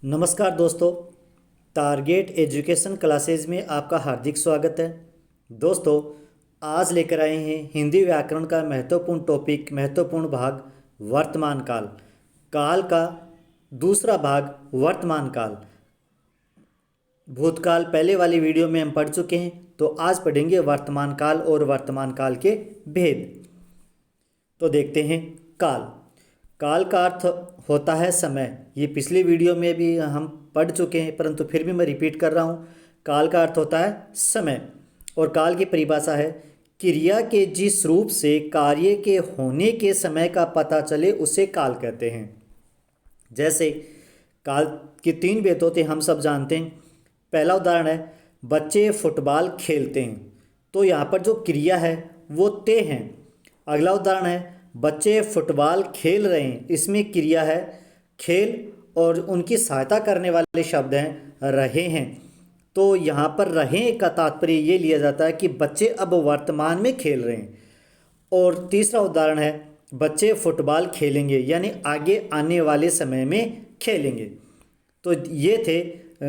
नमस्कार दोस्तों, target education classes में आपका हार्दिक स्वागत है। दोस्तों, आज लेकर आए हैं हिंदी व्याकरण का महत्वपूर्ण टॉपिक, महत्वपूर्ण भाग वर्तमान काल। काल का दूसरा भाग वर्तमान काल। भूतकाल पहले वाली वीडियो में हम पढ़ चुके हैं, तो आज पढ़ेंगे वर्तमान काल और वर्तमान काल के भेद। तो देखते हैं काल। काल का अर्थ होता है समय। ये पिछली वीडियो में भी हम पढ़ चुके हैं, परंतु फिर भी मैं रिपीट कर रहा हूँ। काल का अर्थ होता है समय, और काल की परिभाषा है क्रिया के जिस रूप से कार्य के होने के समय का पता चले उसे काल कहते हैं। जैसे काल के 3 भेद होते हैं, हम सब जानते हैं। पहला उदाहरण है बच्चे फुटबॉल खेलते हैं, तो यहाँ पर जो क्रिया है वो ते हैं। अगला उदाहरण है बच्चे फुटबॉल खेल रहे हैं, इसमें क्रिया है खेल और उनकी सहायता करने वाले शब्द हैं रहे हैं। तो यहाँ पर रहे का तात्पर्य ये लिया जाता है कि बच्चे अब वर्तमान में खेल रहे हैं। और तीसरा उदाहरण है बच्चे फुटबॉल खेलेंगे, यानी आगे आने वाले समय में खेलेंगे। तो ये थे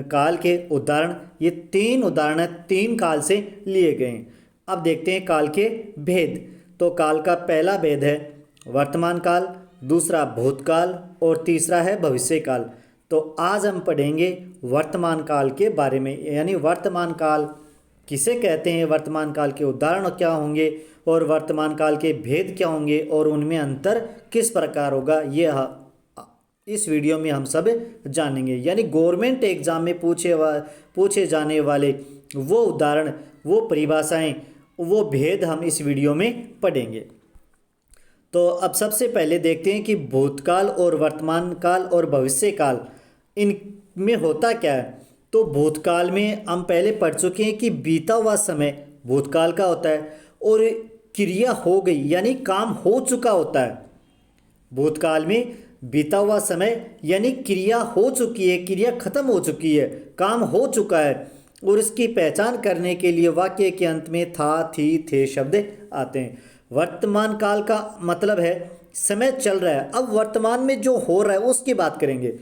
काल के उदाहरण। ये 3 उदाहरण 3 काल से लिए गए हैं। अब देखते हैं काल के भेद। तो काल का पहला भेद है वर्तमान काल, दूसरा भूतकाल और तीसरा है भविष्य काल। तो आज हम पढ़ेंगे वर्तमान काल के बारे में, यानी वर्तमान काल किसे कहते हैं, वर्तमान काल के उदाहरण क्या होंगे और वर्तमान काल के भेद क्या होंगे और उनमें अंतर किस प्रकार होगा, ये इस वीडियो में हम सब जानेंगे। यानी गवर्नमेंट एग्जाम में पूछे जाने वाले वो उदाहरण, वो परिभाषाएं, वो भेद हम इस वीडियो में पढ़ेंगे। तो अब सबसे पहले देखते हैं कि भूतकाल और वर्तमान काल और भविष्य काल इनमें होता क्या है। तो भूतकाल में हम पहले पढ़ चुके हैं कि बीता हुआ समय भूतकाल का होता है, और क्रिया हो गई यानी काम हो चुका होता है। भूतकाल में बीता हुआ समय यानी क्रिया हो चुकी है, क्रिया खत्म हो चुकी है, काम हो चुका है, और इसकी पहचान करने के लिए वाक्य के अंत में था, थी, थे शब्द आते हैं। वर्तमान काल का मतलब है समय चल रहा है, अब वर्तमान में जो हो रहा है उसकी बात करेंगे।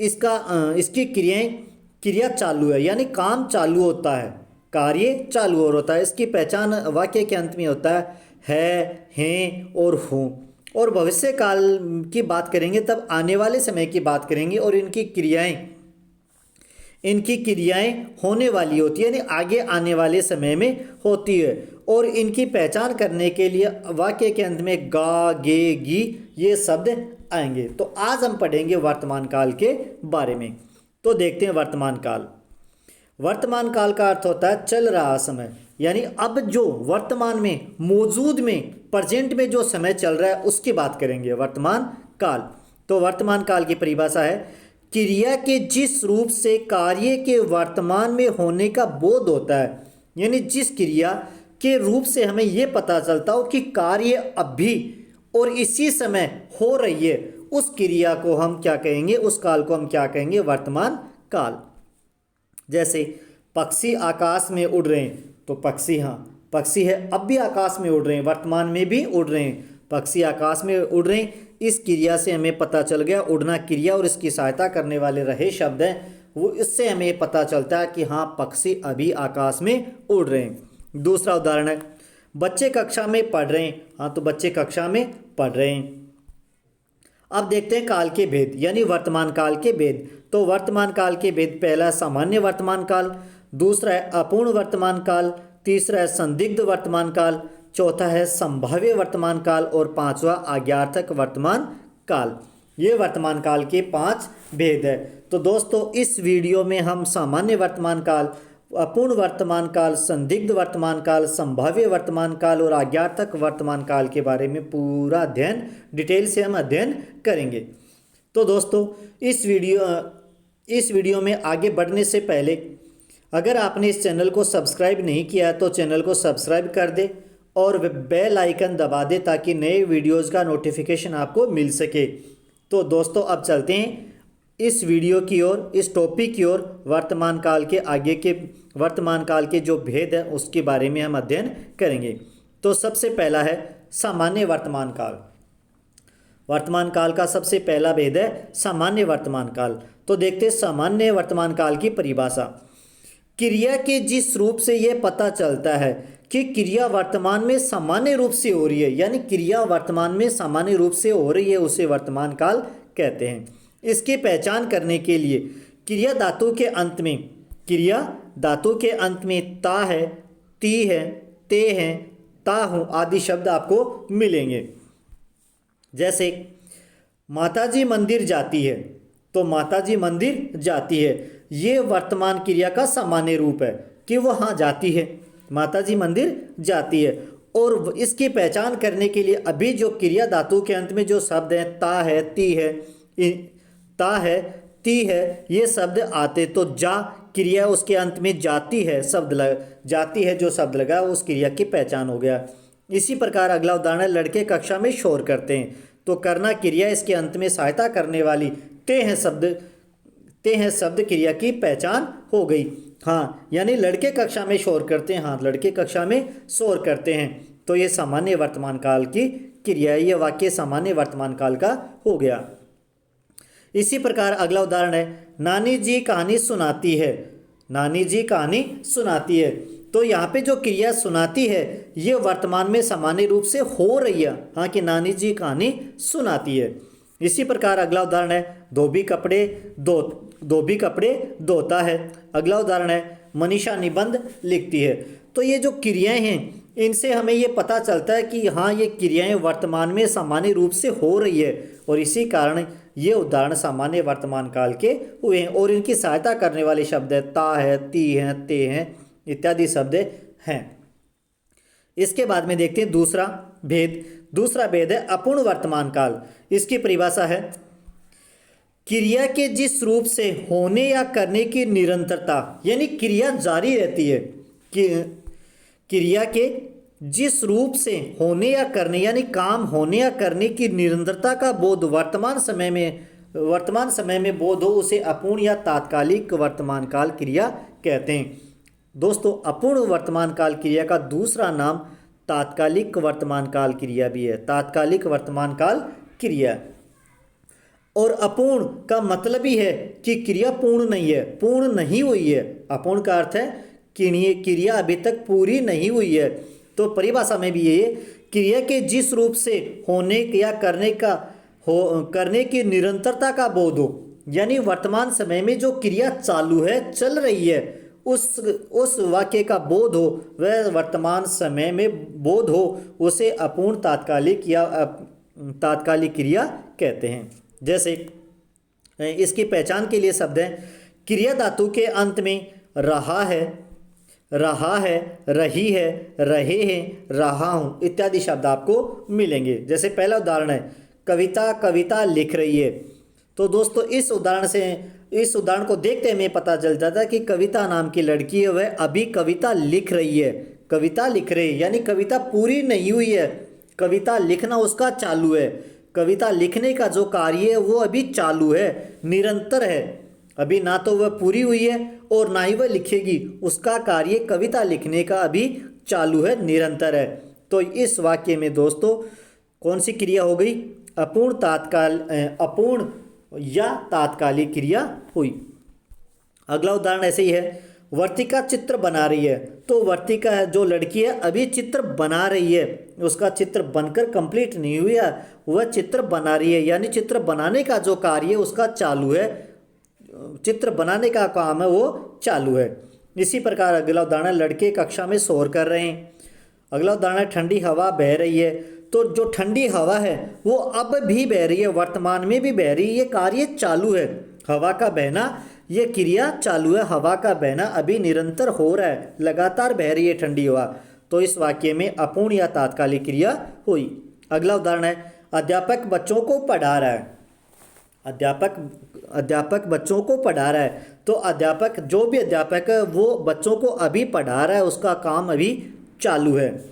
इसकी क्रिया चालू है, यानी काम चालू होता है, कार्य चालू और होता है। इसकी पहचान वाक्य के अंत में होता है, हैं और हूँ। और भविष्य काल की बात करेंगे तब आने वाले समय की बात करेंगे, और इनकी क्रियाएं होने वाली होती है, यानी आगे आने वाले समय में होती है। और इनकी पहचान करने के लिए वाक्य के अंत में गा, गे, गी ये शब्द आएंगे। तो आज हम पढ़ेंगे वर्तमान काल के बारे में। तो देखते हैं वर्तमान काल। वर्तमान काल का अर्थ होता है चल रहा समय, यानी अब जो वर्तमान में मौजूद में प्रेजेंट में जो समय चल रहा है उसकी बात करेंगे वर्तमान काल। तो वर्तमान काल की परिभाषा है क्रिया के जिस रूप से कार्य के वर्तमान में होने का बोध होता है, यानी जिस क्रिया के रूप से हमें यह पता चलता हो कि कार्य अभी और इसी समय हो रही है, उस क्रिया को हम क्या कहेंगे, उस काल को हम क्या कहेंगे, वर्तमान काल। जैसे पक्षी आकाश में उड़ रहे हैं, तो पक्षी, हाँ पक्षी है, अब भी आकाश में उड़ रहे हैं, वर्तमान में भी उड़ रहे हैं, पक्षी आकाश में उड़ रहे हैं। इस क्रिया से हमें पता चल गया, उड़ना क्रिया और इसकी सहायता करने वाले रहे शब्द हैं, वो इससे हमें पता चलता है कि हाँ पक्षी अभी आकाश में उड़ रहे हैं। दूसरा उदाहरण है बच्चे कक्षा में पढ़ रहे हैं, हाँ तो बच्चे कक्षा में पढ़ रहे हैं। अब देखते हैं काल के भेद, यानी वर्तमान काल के भेद। तो वर्तमान काल के भेद, पहला सामान्य वर्तमान काल, दूसरा है अपूर्ण वर्तमान काल, तीसरा है संदिग्ध वर्तमान काल, चौथा है संभाव्य वर्तमान काल और पांचवा आज्ञार्थक वर्तमान काल। ये वर्तमान काल के 5 भेद है। तो दोस्तों इस वीडियो में हम सामान्य वर्तमान काल, अपूर्ण वर्तमान काल, संदिग्ध वर्तमान काल, संभाव्य वर्तमान काल और आज्ञार्थक वर्तमान काल के बारे में पूरा अध्ययन, डिटेल से हम अध्ययन करेंगे। तो दोस्तों इस वीडियो में आगे बढ़ने से पहले अगर आपने इस चैनल को सब्सक्राइब नहीं किया है तो चैनल को सब्सक्राइब कर दे और बेल आइकन दबा दे ताकि नए वीडियोज़ का नोटिफिकेशन आपको मिल सके। तो दोस्तों अब चलते हैं इस वीडियो की ओर, इस टॉपिक की ओर। वर्तमान काल के जो भेद हैं उसके बारे में हम अध्ययन करेंगे। तो सबसे पहला है सामान्य वर्तमान काल। वर्तमान काल का सबसे पहला भेद है सामान्य वर्तमान काल। तो देखते हैं सामान्य वर्तमान काल की परिभाषा। क्रिया के जिस रूप से यह पता चलता है कि क्रिया वर्तमान में सामान्य रूप से हो रही है, यानी क्रिया वर्तमान में सामान्य रूप से हो रही है, उसे वर्तमान काल कहते हैं। इसकी पहचान करने के लिए क्रिया धातु के अंत में ता है, ती है, ते है, ता हूँ आदि शब्द आपको मिलेंगे। जैसे माताजी मंदिर जाती है, तो माताजी मंदिर जाती है, ये वर्तमान क्रिया का सामान्य रूप है कि वह हाँ जाती है, माताजी मंदिर जाती है। और इसकी पहचान करने के लिए अभी जो क्रिया धातु के अंत में जो शब्द हैं ता है, ती है, ये शब्द आते तो जा क्रिया उसके अंत में जाती है जो शब्द लगा उस क्रिया की पहचान हो गया। इसी प्रकार अगला उदाहरण है, लड़के कक्षा में शोर करते हैं, तो करना क्रिया इसके अंत में सहायता करने वाली ते हैं शब्द क्रिया की पहचान हो गई। हाँ, यानी लड़के कक्षा में शोर करते हैं, हाँ लड़के कक्षा में शोर करते हैं, तो ये सामान्य वर्तमान काल की क्रिया है, ये वाक्य सामान्य वर्तमान काल का हो गया। इसी प्रकार अगला उदाहरण है, नानी जी कहानी सुनाती है, नानी जी कहानी सुनाती है, तो यहाँ पे जो क्रिया सुनाती है ये वर्तमान में सामान्य रूप से हो रही है, हाँ कि नानी जी कहानी सुनाती है। इसी प्रकार अगला उदाहरण है, धोबी कपड़े धोता है। अगला उदाहरण है, मनीषा निबंध लिखती है। तो ये जो क्रियाएं हैं इनसे हमें ये पता चलता है कि हाँ ये क्रियाएं वर्तमान में सामान्य रूप से हो रही है, और इसी कारण ये उदाहरण सामान्य वर्तमान काल के हुए हैं। और इनकी सहायता करने वाले शब्द है ता है, ती है, ते हैं इत्यादि शब्द हैं। इसके बाद में देखते हैं दूसरा भेद है अपूर्ण वर्तमान काल। इसकी परिभाषा है, क्रिया के जिस रूप से होने या करने की निरंतरता, यानी क्रिया जारी रहती है, क्रिया के जिस रूप से होने या करने यानी काम होने या करने की निरंतरता का बोध वर्तमान समय में बोध हो, उसे अपूर्ण या तात्कालिक वर्तमान काल क्रिया कहते हैं। दोस्तों, अपूर्ण वर्तमान काल क्रिया का दूसरा नाम तात्कालिक वर्तमान काल क्रिया भी है, तात्कालिक वर्तमान काल क्रिया। और अपूर्ण का मतलब ही है कि क्रिया पूर्ण नहीं है, पूर्ण नहीं हुई है। अपूर्ण का अर्थ है कि क्रिया अभी तक पूरी नहीं हुई है। तो परिभाषा में भी ये क्रिया के जिस रूप से होने या करने की निरंतरता का बोध हो, यानी वर्तमान समय में जो क्रिया चालू है, चल रही है, उस वाक्य का बोध हो, वह वर्तमान समय में बोध हो, उसे अपूर्ण तात्कालिक क्रिया कहते हैं। जैसे इसकी पहचान के लिए शब्द है, क्रिया धातु के अंत में रहा है, रही है, रहे हैं, रहा हूँ इत्यादि शब्द आपको मिलेंगे। जैसे पहला उदाहरण है, कविता लिख रही है। तो दोस्तों इस उदाहरण को देखते हमें पता चल जाता है कि कविता नाम की लड़की है, वह अभी कविता लिख रही है, यानी कविता पूरी नहीं हुई है, कविता लिखना उसका चालू है। कविता लिखने का जो कार्य है वो अभी चालू है, निरंतर है, अभी ना तो वह पूरी हुई है और ना ही वह लिखेगी, उसका कार्य कविता लिखने का अभी चालू है, निरंतर है। तो इस वाक्य में दोस्तों कौन सी क्रिया हो गई? अपूर्ण या तात्कालिक क्रिया हुई। अगला उदाहरण ऐसे ही है, वर्तिका चित्र बना रही है। तो वर्तिका जो लड़की है अभी चित्र बना रही है, उसका चित्र बनकर कंप्लीट नहीं हुआ, वह चित्र बना रही है, यानी चित्र बनाने का जो कार्य है उसका चालू है, चित्र बनाने का काम है वो चालू है। इसी प्रकार अगला उदाहरण, लड़के कक्षा में शोर कर रहे हैं। अगला उदाहरण है, ठंडी हवा बह रही है। तो जो ठंडी हवा है वो अब भी बह रही है, वर्तमान में भी बह रही है, ये कार्य चालू है। हवा का बहना ये क्रिया चालू है, हवा का बहना अभी निरंतर हो रहा है, लगातार बह रही है ठंडी हवा। तो इस वाक्य में अपूर्ण या तात्कालिक क्रिया हुई। अगला उदाहरण है, अध्यापक बच्चों को पढ़ा रहा है। अध्यापक बच्चों को पढ़ा रहा है। तो अध्यापक जो भी अध्यापक है वो बच्चों को अभी पढ़ा रहा है, उसका काम अभी चालू है।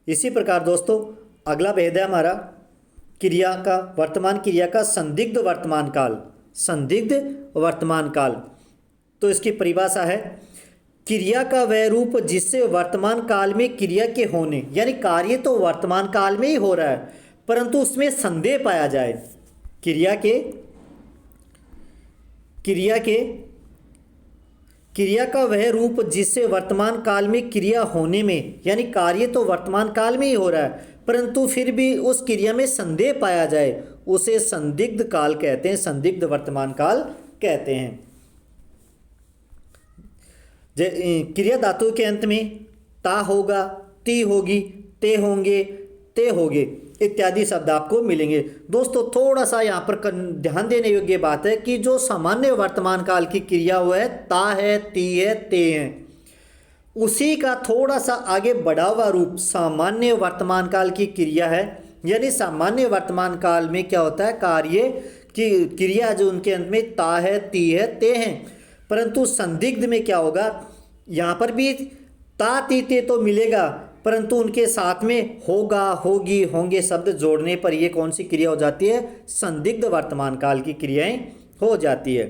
इसी प्रकार दोस्तों अगला भेद है हमारा वर्तमान क्रिया का संदिग्ध वर्तमान काल। तो इसकी परिभाषा है, क्रिया का वह रूप जिससे वर्तमान काल में क्रिया के होने, यानी कार्य तो वर्तमान काल में ही हो रहा है, परंतु उसमें संदेह पाया जाए। क्रिया के क्रिया के क्रिया का वह रूप जिससे वर्तमान काल में क्रिया होने में, यानी कार्य तो वर्तमान काल में ही हो रहा है, परंतु फिर भी उस क्रिया में संदेह पाया जाए, उसे संदिग्ध काल कहते हैं, संदिग्ध वर्तमान काल कहते हैं। क्रिया धातु के अंत में ता होगा, ती होगी, ते होंगे, ते होगे इत्यादि शब्द आपको मिलेंगे। दोस्तों थोड़ा सा यहाँ पर ध्यान देने योग्य बात है कि जो सामान्य वर्तमान काल की क्रिया हुआ है, ता है, ती है, ते है, उसी का थोड़ा सा आगे बढ़ा हुआ रूप सामान्य वर्तमान काल की क्रिया है। यानी सामान्य वर्तमान काल में क्या होता है, कार्य की क्रिया जो उनके अंत में ता है, ती है, ते हैं, परंतु संदिग्ध में क्या होगा, यहाँ पर भी ता, ती, ते तो मिलेगा, परंतु उनके साथ में होगा, होगी, होंगे शब्द जोड़ने पर यह कौन सी क्रिया हो जाती है, संदिग्ध वर्तमान काल की क्रियाएं हो जाती है।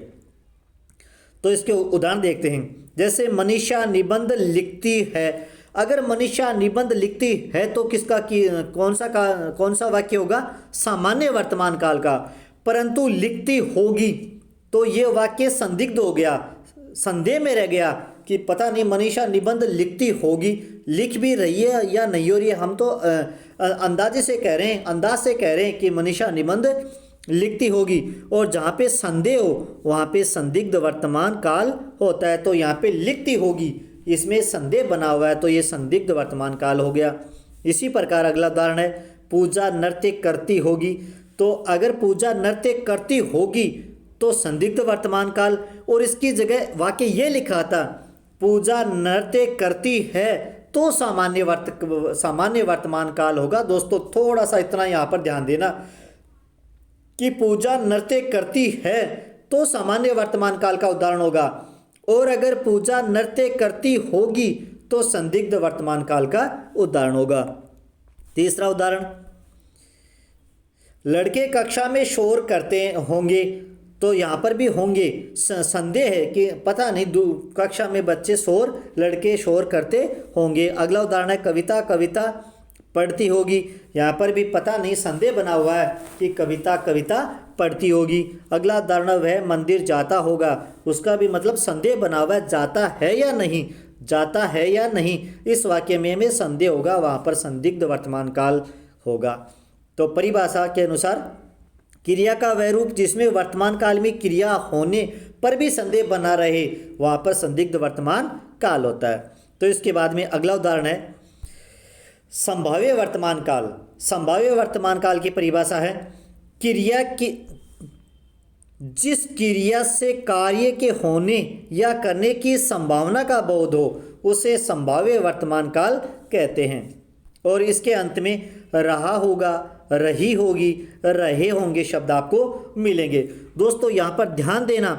तो इसके उदाहरण देखते हैं। जैसे मनीषा निबंध लिखती है। अगर मनीषा निबंध लिखती है तो किसका कौन सा वाक्य होगा, सामान्य वर्तमान काल का। परंतु लिखती होगी तो ये वाक्य संदिग्ध हो गया, संदेह में रह गया कि पता नहीं मनीषा निबंध लिखती होगी, लिख भी रही है या नहीं हो रही है। हम तो अंदाजे से कह रहे हैं, अंदाज से कह रहे हैं कि मनीषा निबंध लिखती होगी, और जहाँ पे संदेह हो वहाँ पे संदिग्ध वर्तमान काल होता है। तो यहाँ पे लिखती होगी, इसमें संदेह बना हुआ है, तो ये संदिग्ध वर्तमान काल हो गया। इसी प्रकार अगला उदाहरण है, पूजा नृत्य करती होगी। तो अगर पूजा नृत्य करती होगी तो संदिग्ध वर्तमान काल, और इसकी जगह वाक्य ये लिखा था पूजा नृत्य करती है तो सामान्य वर्तमान काल होगा। दोस्तों थोड़ा सा इतना यहाँ पर ध्यान देना कि पूजा नृत्य करती है तो सामान्य वर्तमान काल का उदाहरण होगा, और अगर पूजा नृत्य करती होगी तो संदिग्ध वर्तमान काल का उदाहरण होगा। तीसरा उदाहरण, लड़के कक्षा में शोर करते होंगे। तो यहाँ पर भी होंगे संदेह है कि पता नहीं कक्षा में बच्चे लड़के शोर करते होंगे। अगला उदाहरण है, कविता पढ़ती होगी। यहाँ पर भी पता नहीं, संदेह बना हुआ है कि कविता पढ़ती होगी। अगला उदाहरण वह मंदिर जाता होगा, उसका भी मतलब संदेह बना हुआ है, जाता है या नहीं, इस वाक्य में हमें संदेह होगा, वहाँ पर संदिग्ध वर्तमान काल होगा। तो परिभाषा के अनुसार क्रिया का वह रूप जिसमें वर्तमान काल में क्रिया होने पर भी संदेह बना रहे, वहाँ पर संदिग्ध वर्तमान काल होता है। तो इसके बाद में अगला उदाहरण है, संभाव्य वर्तमान काल। संभाव्य वर्तमान काल की परिभाषा है, क्रिया की जिस क्रिया से कार्य के होने या करने की संभावना का बोध हो उसे संभाव्य वर्तमान काल कहते हैं। और इसके अंत में रहा होगा, रही होगी, रहे होंगे शब्द आपको मिलेंगे। दोस्तों यहाँ पर ध्यान देना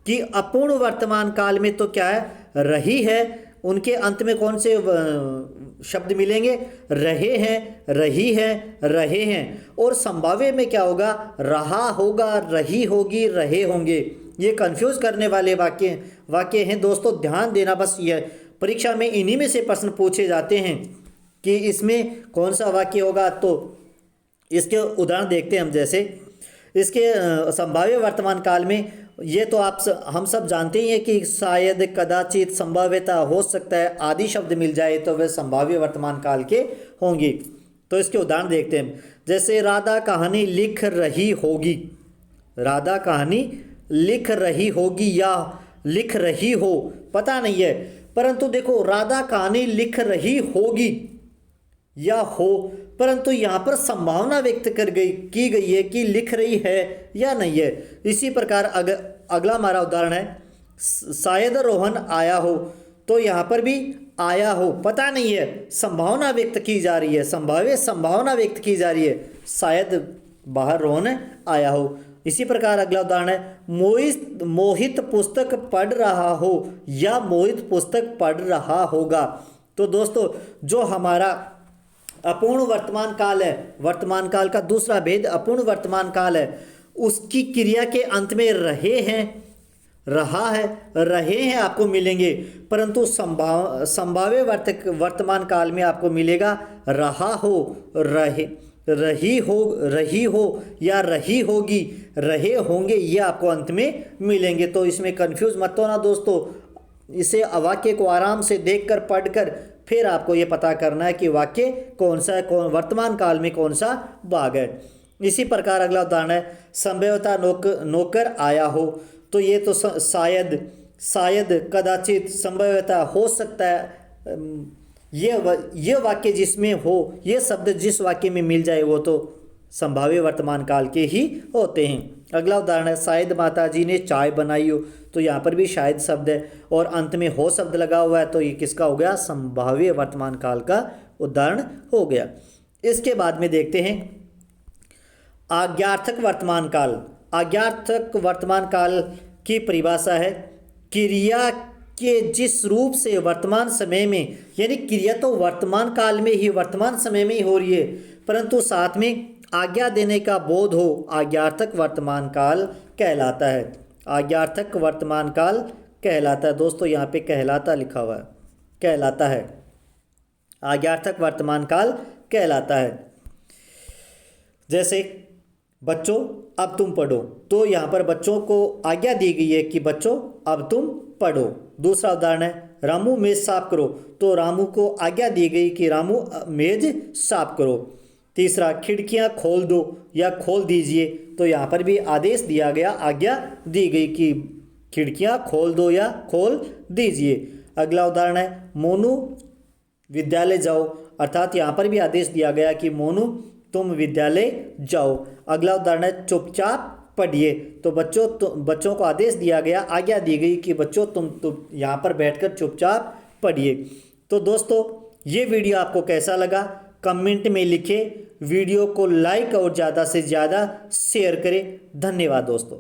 कि अपूर्ण वर्तमान काल में तो क्या है, रही है, उनके अंत में कौन से शब्द मिलेंगे, रहे हैं, रही है, रहे हैं। और संभाव्य में क्या होगा, रहा होगा, रही होगी, रहे होंगे। ये कंफ्यूज करने वाले वाक्य हैं दोस्तों, ध्यान देना। बस ये परीक्षा में इन्हीं में से प्रश्न पूछे जाते हैं कि इसमें कौन सा वाक्य होगा। तो इसके उदाहरण देखते हैं हम। जैसे इसके संभाव्य वर्तमान काल में ये तो हम सब जानते ही हैं कि शायद, कदाचित, संभाव्यता, हो सकता है आदि शब्द मिल जाए तो वे संभाव्य वर्तमान काल के होंगे। तो इसके उदाहरण देखते हैं। जैसे राधा कहानी लिख रही होगी, राधा कहानी लिख रही होगी या लिख रही हो, पता नहीं है, परंतु देखो राधा कहानी लिख रही होगी या हो, परंतु यहाँ पर संभावना व्यक्त की गई है कि लिख रही है या नहीं है। इसी प्रकार अगला हमारा उदाहरण है, शायद रोहन आया हो। तो यहाँ पर भी आया हो, पता नहीं है, संभावना व्यक्त की जा रही है, संभावना व्यक्त की जा रही है, शायद बाहर रोहन आया हो। इसी प्रकार अगला उदाहरण है, मोहित पुस्तक पढ़ रहा हो या मोहित पुस्तक पढ़ रहा होगा। तो दोस्तों जो हमारा अपूर्ण वर्तमान काल है, वर्तमान काल का दूसरा भेद अपूर्ण वर्तमान काल है, उसकी क्रिया के अंत में रहे हैं, रहा है, रहे हैं आपको मिलेंगे, परंतु संभाव्य वर्तमान काल में आपको मिलेगा रहा हो, रही हो या रही होगी, रहे होंगे, ये आपको अंत में मिलेंगे। तो इसमें कंफ्यूज मत होना दोस्तों, इसे वाक्य को आराम से देखकर पढ़कर फिर आपको ये पता करना है कि वाक्य कौन सा है, वर्तमान काल में कौन सा भाग है। इसी प्रकार अगला उदाहरण है, संभवतः नौकर आया हो। तो ये तो शायद, कदाचित, संभवतः, हो सकता है, ये वाक्य जिसमें हो, ये शब्द जिस वाक्य में मिल जाए वो तो संभाव्य वर्तमान काल के ही होते हैं। अगला उदाहरण है, शायद माताजी ने चाय बनाई हो। तो यहाँ पर भी शायद शब्द है और अंत में हो शब्द लगा हुआ है, तो ये किसका हो गया, संभाव्य वर्तमान काल का उदाहरण हो गया। इसके बाद में देखते हैं आज्ञार्थक वर्तमान काल। आज्ञार्थक वर्तमान काल की परिभाषा है, क्रिया के जिस रूप से वर्तमान समय में, यानी क्रिया तो वर्तमान काल में ही, वर्तमान समय में ही हो रही है, परंतु साथ में आज्ञा देने का बोध हो, आज्ञार्थक वर्तमान काल कहलाता है। आज्ञार्थक वर्तमान काल कहलाता है। दोस्तों यहाँ पे कहलाता लिखा हुआ है, कहलाता है, आज्ञार्थक वर्तमान काल कहलाता है। जैसे बच्चों अब तुम पढ़ो, तो यहाँ पर बच्चों को आज्ञा दी गई है कि बच्चों अब तुम पढ़ो। दूसरा उदाहरण है, रामू मेज साफ करो। तो रामू को आज्ञा दी गई कि रामू मेज साफ करो। तीसरा, खिड़कियाँ खोल दो या खोल दीजिए। तो यहाँ पर भी आदेश दिया गया, आज्ञा दी गई कि खिड़कियाँ खोल दो या खोल दीजिए। अगला उदाहरण है, मोनू विद्यालय जाओ। अर्थात यहाँ पर भी आदेश दिया गया कि मोनू तुम विद्यालय जाओ। अगला उदाहरण है, चुपचाप पढ़िए। तो बच्चों को आदेश दिया गया, आज्ञा दी गई कि बच्चों तुम यहाँ पर बैठकर चुपचाप पढ़िए। तो दोस्तों ये वीडियो आपको कैसा लगा कमेंट में लिखें, वीडियो को लाइक और ज़्यादा से ज़्यादा शेयर करें। धन्यवाद दोस्तों।